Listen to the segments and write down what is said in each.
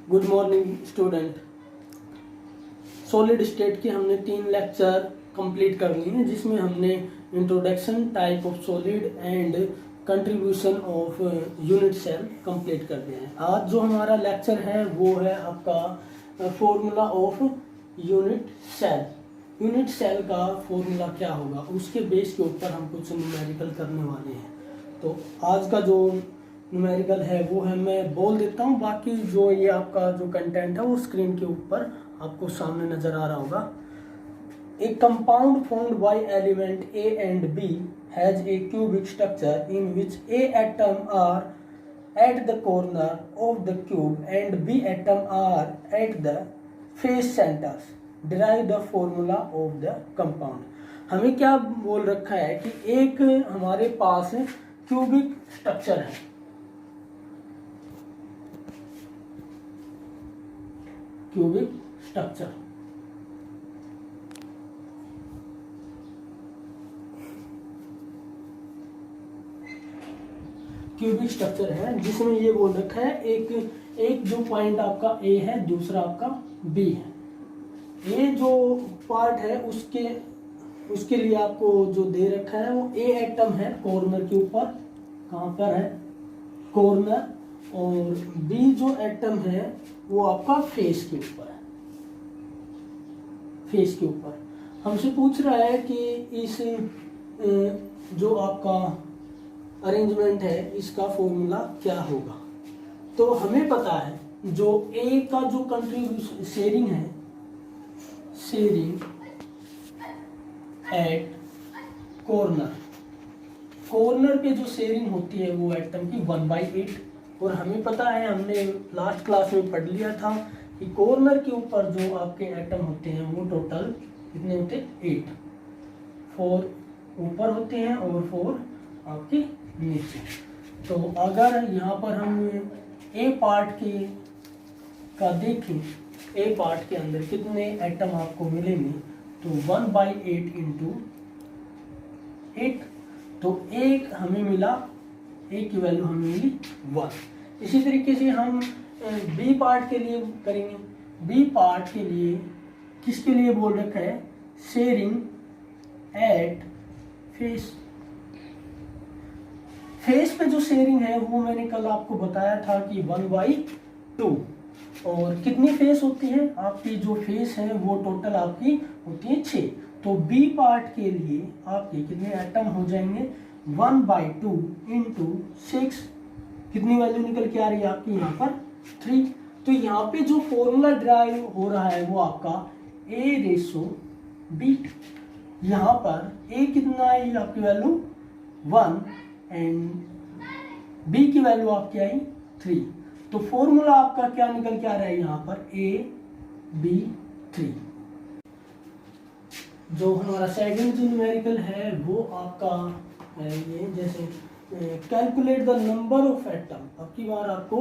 Good morning student. Solid state के हमने 3 lecture complete कर लिए हैं, जिसमें हमने introduction, type of solid and contribution of unit cell complete कर दिए हैं। आज जो हमारा लेक्चर है वो है आपका formula of unit cell. Unit cell का फॉर्मूला क्या होगा, उसके बेस के ऊपर हम कुछ न्यूमेरिकल करने वाले हैं। तो आज का जो न्यूमेरिकल है वो है, मैं बोल देता हूँ, बाकी जो ये आपका जो कंटेंट है वो स्क्रीन के ऊपर आपको सामने नजर आ रहा होगा। A compound formed by element A and B has a cubic structure in which A atom are at the corner of the cube and B atom are at the face centers. Derive the formula of the compound. हमें क्या बोल रखा है कि एक हमारे पास cubic structure है, cubic structure cubic structure है, जिसमें ये बोल रखा है एक जो पॉइंट आपका A है, दूसरा आपका B है। ये जो पार्ट है उसके लिए आपको जो दे रखा है वो A एटम है कॉर्नर के ऊपर, कहाँ पर है, कॉर्नर, और B जो एटम है वो आपका फेस के ऊपर है, फेस के ऊपर। हमसे पूछ रहा है कि इस जो आपका अरेंजमेंट है इसका फॉर्मूला क्या होगा। तो हमें पता है जो ए का जो कंट्रीब्यूशन शेयरिंग है, शेयरिंग एट कॉर्नर, कॉर्नर पे जो शेयरिंग होती है वो एटम की 1/8। और हमें पता है, हमने लास्ट क्लास में पढ़ लिया था कि कॉर्नर के ऊपर जो आपके एटम होते हैं वो टोटल कितने होते हैं, 8। 4 ऊपर होते हैं और 4 आपके नीचे। तो अगर यहाँ पर हम ए पार्ट का देखें, ए पार्ट के अंदर कितने एटम आपको मिलेंगे, तो 1/8 इंटू 8। तो एक हमें मिला, ए की वैल्यू हमें मिली 1। इसी तरीके से हम बी पार्ट के लिए करेंगे। बी पार्ट के लिए किसके लिए बोल रखा है, शेयरिंग एट फेस। फेस पे जो शेयरिंग है वो मैंने कल आपको बताया था कि 1/2। और कितनी फेस होती है आपकी, जो फेस है वो टोटल आपकी होती है 6। तो बी पार्ट के लिए आपके कितने एटम हो जाएंगे, 1/2 इंटू 6। कितनी वैल्यू निकल के आ रही है आपकी यहाँ पर, 3। तो यहाँ पे जो फॉर्मूला ड्राइव हो रहा है वो आपका A/B। यहाँ पर A कितना है आपकी वैल्यू 1 एंड B की वैल्यू आपकी आई 3। तो फॉर्मूला आपका क्या निकल के आ रहा है यहाँ पर, AB3। जो हमारा सेकंड जो न्यूमेरिकल है वो आपका है ये, जैसे calculate the number of atom. अब की बार आपको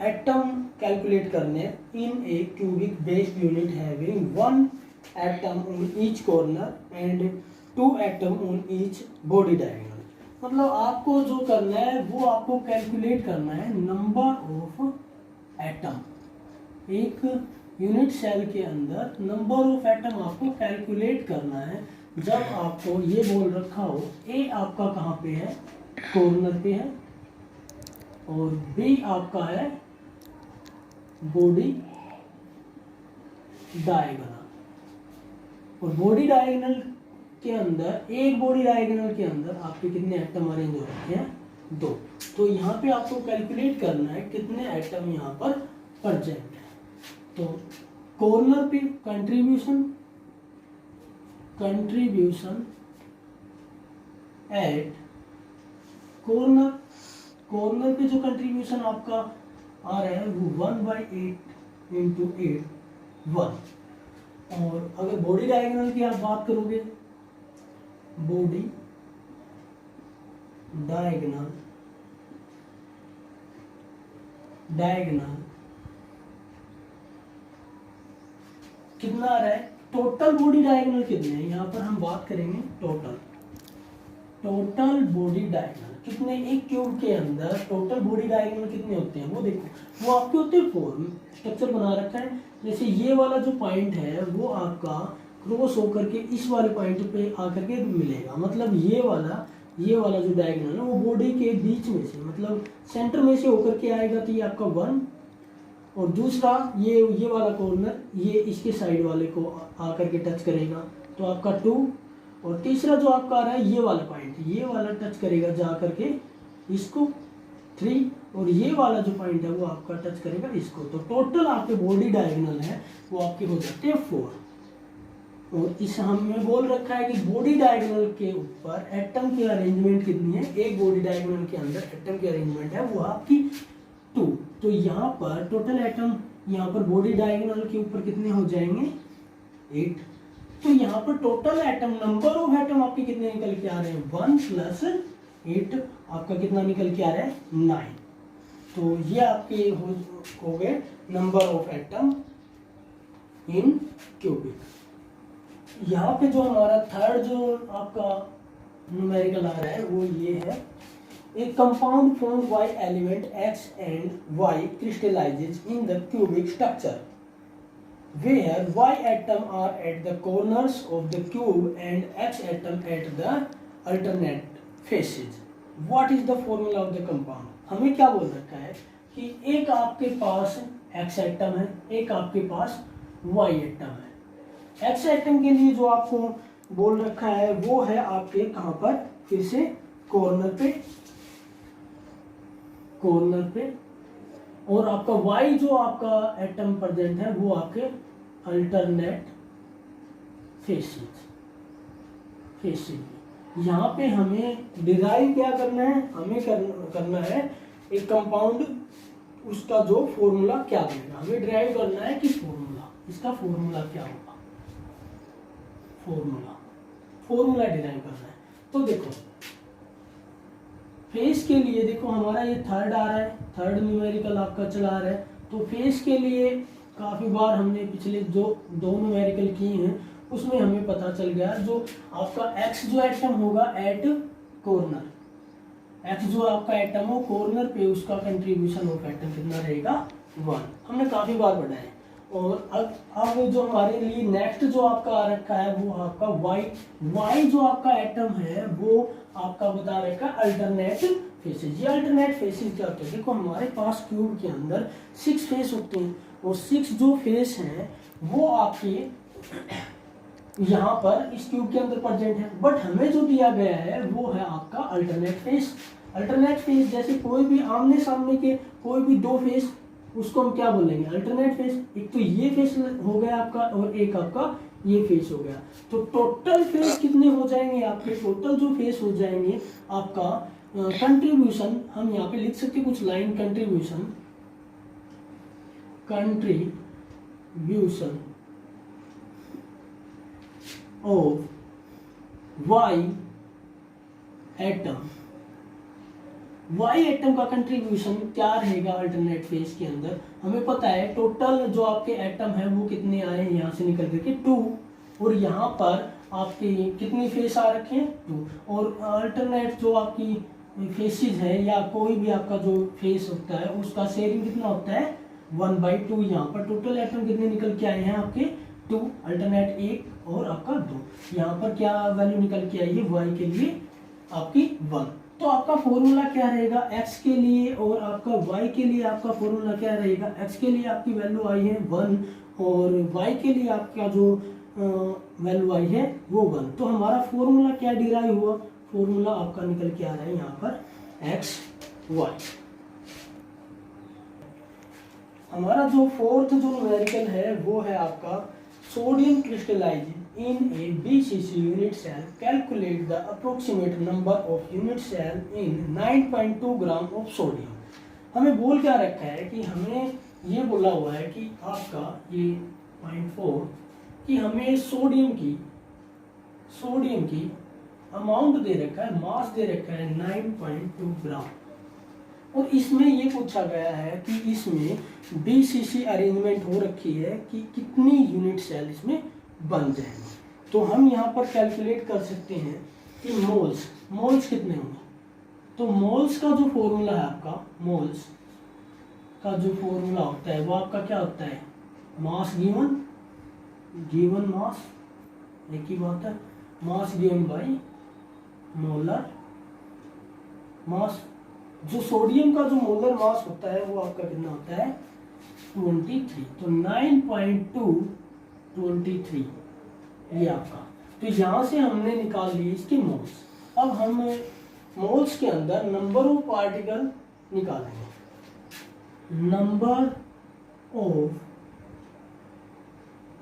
एटम कैलकुलेट करने in a cubic based unit having 1 atom on each corner and 2 atom on each body diagonal. मतलब आपको जो करना है वो आपको कैलकुलेट करना है नंबर ऑफ एटम। एक यूनिट सेल के अंदर नंबर ऑफ एटम आपको कैलकुलेट करना है। जब आपको ये बोल रखा हो ए आपका कहाँ पे है, कॉर्नर पे है, और बी आपका है बॉडी डायगोनल। और बॉडी डायगोनल के अंदर, एक बॉडी डायगोनल के अंदर आपके कितने एटम अरेंज हो रखे हैं, 2। तो यहाँ पे आपको कैलकुलेट करना है कितने एटम यहाँ पर प्रेजेंट है। तो कॉर्नर पे कंट्रीब्यूशन एट कॉर्नर, कॉर्नर पे जो कंट्रीब्यूशन आपका आ रहा है वो 1/8 इंटू 8 1। और अगर बॉडी डायगोनल की आप बात करोगे, बॉडी डायगोनल कितना आ रहा है, टोटल बॉडी डायगोनल कितने हैं यहाँ पर हम बात करेंगे, टोटल बॉडी डायगोनल। कितने, एक क्यूब के अंदर टोटल बॉडी डायगोनल कितने होते हैं वो देखो, वो आपके होते हैं 4। स्ट्रक्चर बना रखा है, जैसे ये वाला जो पॉइंट है वो आपका क्रॉस होकर के इस वाले पॉइंट पे आकर के मिलेगा, मतलब ये वाला जो डायगोनल है वो बॉडी के बीच में से, मतलब सेंटर में से होकर के आएगा, तो ये आपका 1, और दूसरा ये वाला कॉर्नर ये इसके साइड वाले को आकर के टच करेगा तो आपका 2, और तीसरा जो आपका आ रहा है ये वाला पॉइंट, ये वाला टच करेगा जा करके इसको 3, और ये वाला जो पॉइंट है वो आपका टच करेगा इसको, तो टोटल आपके बॉडी डायगोनल है वो आपके हो जाते हैं 4। और इस हमें बोल रखा है कि बॉडी डायगोनल के ऊपर एटम की अरेंजमेंट कितनी है, एक बॉडी डायगोनल के अंदर एटम की अरेंजमेंट है वो आपकी 2, तो यहाँ पर टोटल एटम यहाँ पर बॉडी डायगोनल के ऊपर कितने हो जाएंगे 8, तो यहाँ पर total atom, number of atom आपके कितने निकल के आ रहे हैं 1 + 8, आपका कितना निकल के आ रहा है 9, तो ये आपके हो गए number of atom in cubic. यहाँ पे जो हमारा थर्ड जो आपका न्यूमेरिकल आ रहा है वो ये है, A compound formed by element X and Y crystallizes in the cubic structure, where Y atom are at the corners of the cube and X atom at the alternate faces. What is the formula of the compound? हमें क्या बोल रखा है कि एक आपके पास X atom है, एक आपके पास Y एटम है। X एटम के लिए जो आपको बोल रखा है वो है आपके कहाँ पर, फिर से कॉर्नर पे, और आपका Y जो आपका एटम प्रेजेंट है वो आपके अल्टरनेट फेसेस। यहाँ पे हमें डिराइव क्या करना है, हमें करना है एक कंपाउंड, उसका जो फॉर्मूला क्या बनेगा, हमें डिराइव करना है कि इसका फॉर्मूला क्या होगा, फॉर्मूला डिराइव करना है। तो देखो फेस के लिए देखो हमारा ये थर्ड आ रहा है, थर्ड न्यूमेरिकल आपका चला रहा है, तो फेस के लिए काफ़ी बार हमने पिछले जो 2 न्यूमेरिकल किए हैं उसमें हमें पता चल गया जो आपका एक्स जो एटम होगा एट कॉर्नर, एक्स जो आपका एटम हो कॉर्नर पे उसका कंट्रीब्यूशन ऑफ एटम कितना रहेगा 1, हमने काफ़ी बार पढ़ा है। और अब जो हमारे लिए नेक्स्ट जो आपका आ रखा है वो आपका वाई जो आपका एटम है वो आपका बता रखा है अल्टरनेट फेसेस। ये अल्टरनेट फेसेस क्या होते हैं, देखो हमारे पास क्यूब के अंदर 6 फेस होते हैं और 6 जो फेस हैं वो आपके यहाँ पर इस क्यूब के अंदर प्रेजेंट है, बट हमें जो दिया गया है वो है आपका अल्टरनेट फेस। अल्टरनेट फेस जैसे कोई भी आमने सामने के कोई भी 2 फेस उसको हम क्या बोलेंगे अल्टरनेट फेस, एक तो ये फेस हो गया आपका और एक आपका ये फेस हो गया, तो टोटल फेस कितने हो जाएंगे आपके, टोटल जो फेस हो जाएंगे आपका कंट्रीब्यूशन, हम यहाँ पे लिख सकते हैं कुछ line, contribution of Y atom का कंट्रीब्यूशन क्या रहेगा अल्टरनेट फेस के अंदर, हमें पता है टोटल जो आपके एटम है वो कितने आए हैं यहाँ से निकल करके 2, और यहाँ पर आपके कितनी फेस आ रखे हैं 2, और अल्टरनेट जो आपकी फेसेस है या कोई भी आपका जो फेस होता है उसका शेयरिंग कितना होता है 1/2। यहाँ पर टोटल एटम कितने निकल के आए हैं आपके 2, अल्टरनेट 1 और आपका 2, यहाँ पर क्या वैल्यू निकल के आई है वाई के लिए आपकी 1। तो आपका फॉर्मूला क्या रहेगा x के लिए और आपका y के लिए, आपका फॉर्मूला क्या रहेगा, x के लिए आपकी वैल्यू आई है 1 और y के लिए आपका जो वैल्यू आई है वो 1। तो हमारा फॉर्मूला क्या डिराइव हुआ, फॉर्मूला आपका निकल के आ रहा है यहाँ पर x y। हमारा जो फोर्थ जो न्यूमेरिकल है वो है आपका sodium क्रिस्टलाइजिंग in a BCC unit cell, calculate the approximate number of unit cell in 9.2 gram of sodium। हमें बोल क्या रखा है कि हमें ये बोला हुआ है कि आपका ये 0.4 कि हमें सोडियम की अमाउंट दे रखा है, मास दे रखा है 9.2 ग्राम, और इसमें ये पूछा गया है कि इसमें BCC अरेंजमेंट हो रखी है कि कितनी यूनिट सेल इसमें बन जाएंगे। तो हम यहाँ पर कैलकुलेट कर सकते हैं कि मोल्स कितने होंगे, तो मोल्स का जो फॉर्मूला है आपका, मोल्स का जो फॉर्मूला होता है वो आपका क्या होता है, मास गिवन मास, एक ही बात है, mass given by molar mass. जो सोडियम का जो मोलर मास होता है वो आपका कितना होता है, 23, तो 9.2 23 ये आपका। तो यहाँ से हमने निकाल लिए इसके मोल्स। अब हम मोल्स के अंदर नंबर ऑफ पार्टिकल निकालेंगे। Number of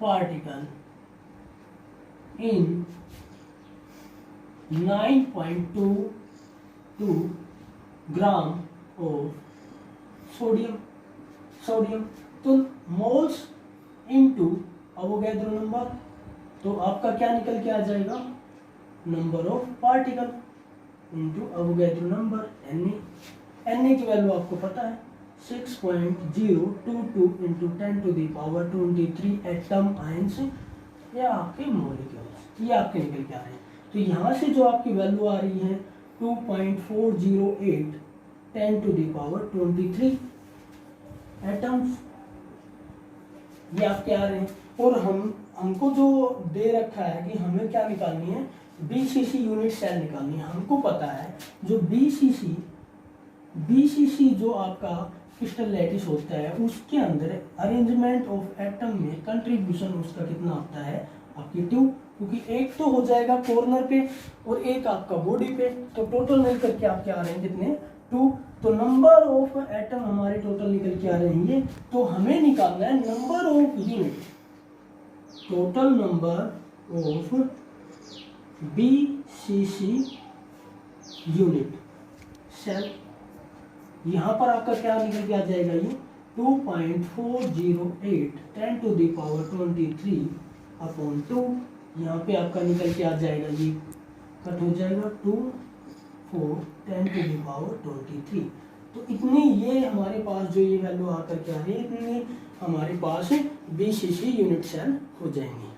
particle in 9.22 gram of sodium. तो मोल्स इनटू अवोगैड्रो नंबर, तो आपका क्या निकल के आ जाएगा, number of particle into Avogadro number, Na की वैल्यू आपको पता है 6.022 इंटू 10⁻23 एटम आयंस या आपके मॉलिक्यूल्स, ये आपके निकल के आ रहे हैं। तो यहाँ से जो आपकी वैल्यू आ रही है 2.408 10⁻23 एटम्स, ये आपके आ रहे हैं। और हमको जो दे रखा है कि हमें क्या निकालनी है, BCC यूनिट सेल निकालनी है। हमको पता है जो BCC जो आपका क्रिस्टल लैटिस होता है उसके अंदर अरेंजमेंट ऑफ एटम में कंट्रीब्यूशन उसका कितना होता है आपकी 2, क्योंकि एक तो हो जाएगा कॉर्नर पे और एक आपका बॉडी पे, तो टोटल मिलकर के आपके आ रहे हैं कितने, 2। तो नंबर ऑफ एटम हमारे टोटल निकल के आ रहे हैं ये। तो हमें निकालना है number of unit, total number of BCC unit cell. यहाँ पर आपका क्या निकल के आ जाएगा, ये 2.408 10⁻23 अपॉन 2। यहाँ पे आपका निकल के आ जाएगा, ये कट हो जाएगा 2 4 10⁻23। तो इतनी ये हमारे पास जो ये वैल्यू आकर के आ रही है, इतनी हमारे पास BCC यूनिट सेल हो जाएंगे।